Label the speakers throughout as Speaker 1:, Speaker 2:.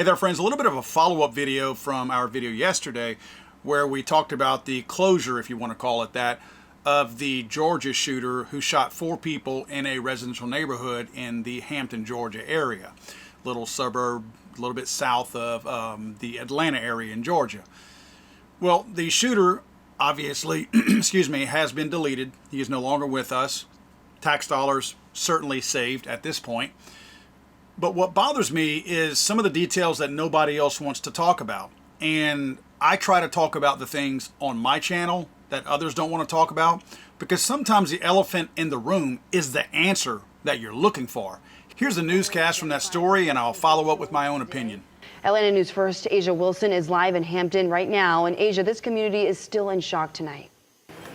Speaker 1: Hey there friends, a little bit of a follow-up video from our video yesterday where we talked about the closure, if you want to call it that, of the Georgia shooter who shot 4 people in a residential neighborhood in the Hampton, Georgia area. Little suburb, a little bit south of the Atlanta area in Georgia. Well, the shooter obviously, has been deleted. He is no longer with us. Tax dollars certainly saved at this point. But what bothers me is some of the details that nobody else wants to talk about. And I try to talk about the things on my channel that others don't want to talk about, because sometimes the elephant in the room is the answer that you're looking for. Here's a newscast from that story, and I'll follow up with my own opinion.
Speaker 2: Atlanta News First, Asia Wilson is live in Hampton right now. And Asia, this community is still in shock tonight.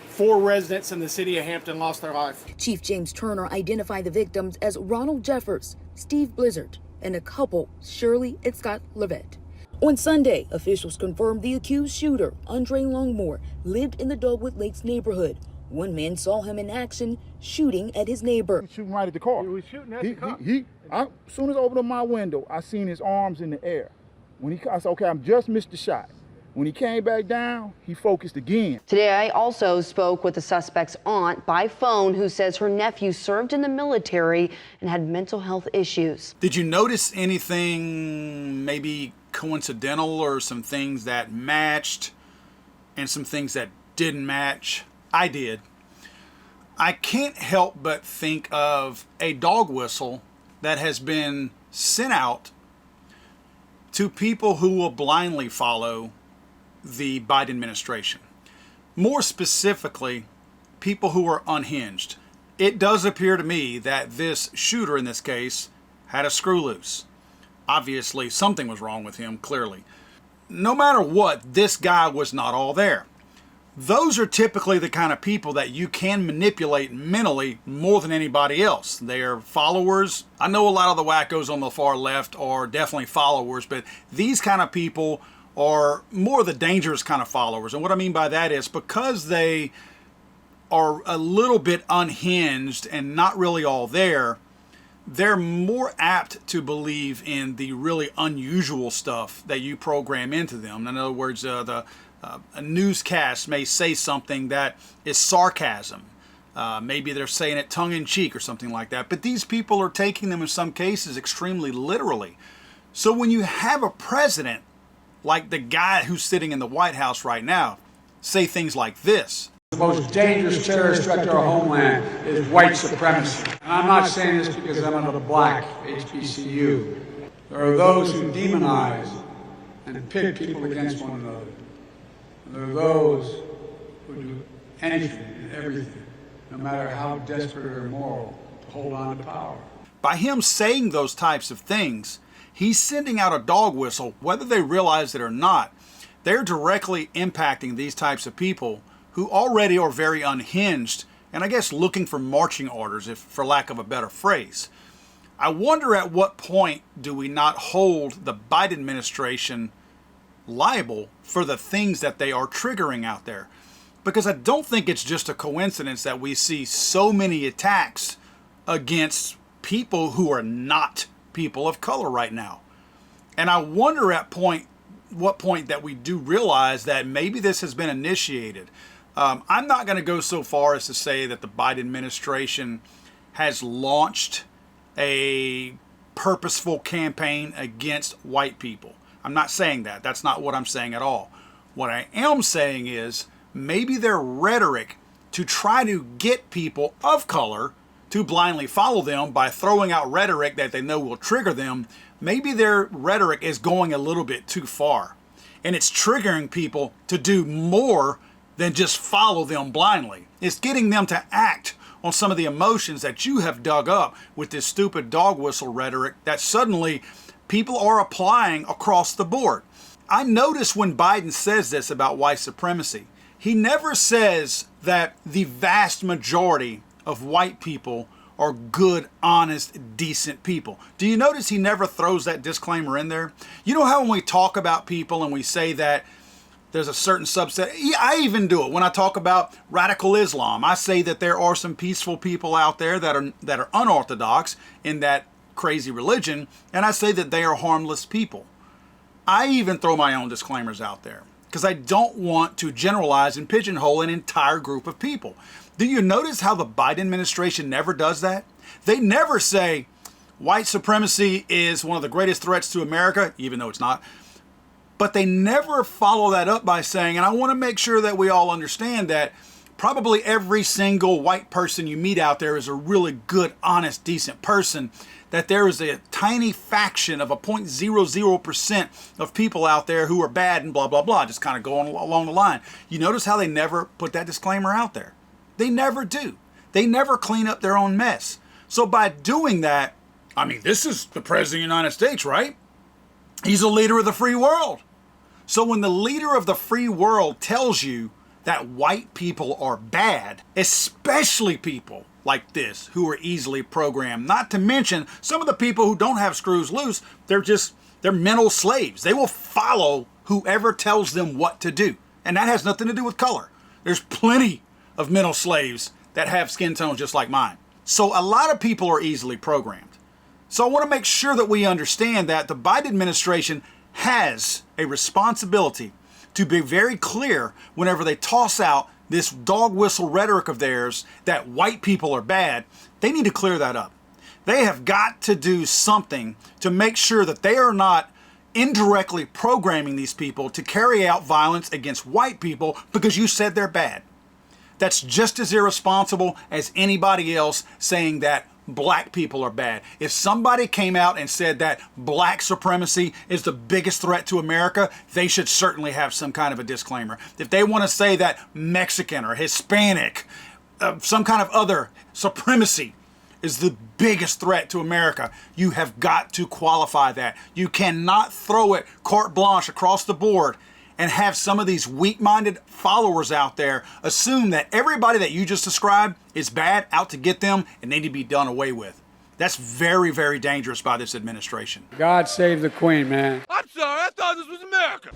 Speaker 3: 4 residents in the city of Hampton lost their life.
Speaker 4: Chief James Turner identified the victims as Ronald Jeffers, Steve Blizzard, and a couple, Shirley and Scott Levitt. On Sunday, officials confirmed the accused shooter, Andre Longmore, lived in the Dogwood Lakes neighborhood. One man saw him in action, shooting at his neighbor.
Speaker 5: He was shooting right at the car.
Speaker 3: He was shooting at the car?
Speaker 5: As soon as I opened up my window, I seen his arms in the air. I said, okay, I'm just missed the shot. When he came back down, he focused again.
Speaker 2: Today, I also spoke with the suspect's aunt by phone, who says her nephew served in the military and had mental health issues.
Speaker 1: Did you notice anything maybe coincidental, or some things that matched and some things that didn't match? I did. I can't help but think of a dog whistle that has been sent out to people who will blindly follow the Biden administration. More specifically, people who are unhinged. It does appear to me that this shooter in this case had a screw loose. Obviously, something was wrong with him, clearly. No matter what, this guy was not all there. Those are typically the kind of people that you can manipulate mentally more than anybody else. They are followers. I know a lot of the wackos on the far left are definitely followers, but these kind of people are more the dangerous kind of followers. And what I mean by that is, because they are a little bit unhinged and not really all there, they're more apt to believe in the really unusual stuff that you program into them. In other words, a newscast may say something that is sarcasm. Maybe they're saying it tongue-in-cheek or something like that. But these people are taking them in some cases extremely literally. So when you have a president like the guy who's sitting in the White House right now say things like this:
Speaker 6: the most dangerous terrorist threat to our homeland is white supremacy. And I'm not saying this because I'm of the black HBCU. There are those who demonize and pit people against one another. And there are those who do anything and everything, no matter how desperate or immoral, to hold on to power.
Speaker 1: By him saying those types of things, he's sending out a dog whistle, whether they realize it or not. They're directly impacting these types of people who already are very unhinged and I guess looking for marching orders, if for lack of a better phrase. I wonder at what point do we not hold the Biden administration liable for the things that they are triggering out there? Because I don't think it's just a coincidence that we see so many attacks against people who are not people of color right now. And I wonder at what point that we do realize that maybe this has been initiated. I'm not going to go so far as to say that the Biden administration has launched a purposeful campaign against white people. I'm not saying that. That's not what I'm saying at all. What I am saying is maybe their rhetoric to try to get people of color to blindly follow them by throwing out rhetoric that they know will trigger them, maybe their rhetoric is going a little bit too far. And it's triggering people to do more than just follow them blindly. It's getting them to act on some of the emotions that you have dug up with this stupid dog whistle rhetoric that suddenly people are applying across the board. I notice when Biden says this about white supremacy, he never says that the vast majority of white people are good, honest, decent people. Do you notice he never throws that disclaimer in there? You know how when we talk about people and we say that there's a certain subset, I even do it when I talk about radical Islam. I say that there are some peaceful people out there that are unorthodox in that crazy religion, and I say that they are harmless people. I even throw my own disclaimers out there because I don't want to generalize and pigeonhole an entire group of people. Do you notice how the Biden administration never does that? They never say white supremacy is one of the greatest threats to America, even though it's not. But they never follow that up by saying, and I want to make sure that we all understand that probably every single white person you meet out there is a really good, honest, decent person, that there is a tiny faction of a 0.00% of people out there who are bad and blah, blah, blah, just kind of going along the line. You notice how they never put that disclaimer out there? They never do. They never clean up their own mess. So by doing that, I mean, this is the President of the United States, right? He's a leader of the free world. So when the leader of the free world tells you that white people are bad, especially people like this who are easily programmed, not to mention some of the people who don't have screws loose, they're mental slaves. They will follow whoever tells them what to do. And that has nothing to do with color. There's plenty of mental slaves that have skin tones just like mine. So a lot of people are easily programmed. So I want to make sure that we understand that the Biden administration has a responsibility to be very clear whenever they toss out this dog whistle rhetoric of theirs that white people are bad. They need to clear that up. They have got to do something to make sure that they are not indirectly programming these people to carry out violence against white people because you said they're bad. That's just as irresponsible as anybody else saying that black people are bad. If somebody came out and said that black supremacy is the biggest threat to America, they should certainly have some kind of a disclaimer. If they want to say that Mexican or Hispanic, some kind of other supremacy is the biggest threat to America, you have got to qualify that. You cannot throw it carte blanche across the board and have some of these weak-minded followers out there assume that everybody that you just described is bad, out to get them, and they need to be done away with. That's very, very dangerous by this administration.
Speaker 6: God save the Queen, man.
Speaker 7: I'm sorry, I thought this was America.